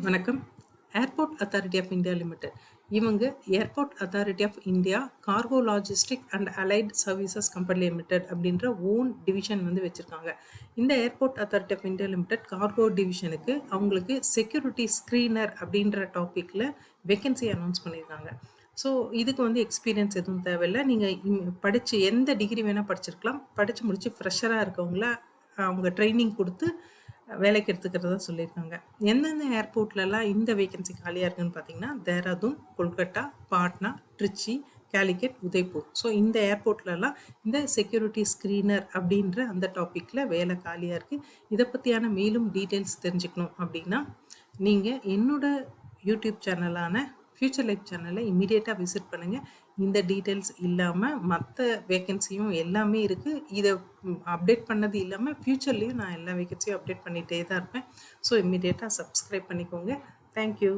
வணக்கம். Airport authority of India limited. இவங்க airport authority of India cargo logistic and allied services company limited அப்படின்ற own division வந்து வச்சுருக்காங்க. இந்த airport authority of India limited cargo டிவிஷனுக்கு அவங்களுக்கு செக்யூரிட்டி ஸ்க்ரீனர் அப்படின்ற டாப்பிக்கில் வேக்கன்சி அனௌன்ஸ் பண்ணியிருக்காங்க. ஸோ இதுக்கு வந்து எக்ஸ்பீரியன்ஸ் எதுவும் தேவையில்லை. நீங்கள் படித்து எந்த டிகிரி வேணால் படிச்சிருக்கலாம். படித்து முடித்து ஃப்ரெஷராக இருக்கவங்கள அவங்க ட்ரைனிங் கொடுத்து வேலைக்கு எடுத்துக்கிறதா சொல்லியிருக்காங்க. எந்தெந்த ஏர்போர்ட்லலாம் இந்த வேகன்சி காலியாக இருக்குன்னு பார்த்தீங்கன்னா, தேராதூன், கொல்கட்டா, பாட்னா, ட்ரிச்சி, கேலிக்கட், உதய்பூர். ஸோ இந்த ஏர்போர்ட்லலாம் இந்த செக்யூரிட்டி ஸ்க்ரீனர் அப்படின்ற அந்த டாப்பிக்கில் வேலை காலியாக இருக்குது. இதை பற்றியான மேலும் டீட்டெயில்ஸ் தெரிஞ்சுக்கணும் அப்படின்னா, நீங்கள் என்னோட யூடியூப் சேனலான ஃபியூச்சர் லைஃப் சேனலை இமீடியட்டாக விசிட் பண்ணுங்கள். இந்த டீட்டெயில்ஸ் இல்லாமல் மற்ற வேக்கன்சியும் எல்லாமே இருக்குது. இதை அப்டேட் பண்ணது இல்லாமல் ஃப்யூச்சர்லேயும் நான் எல்லா வேக்கன்சியும் அப்டேட் பண்ணிகிட்டே தான் இருப்பேன். ஸோ இமீடியட்டாக சப்ஸ்கிரைப் பண்ணிக்கோங்க. தேங்க்யூ.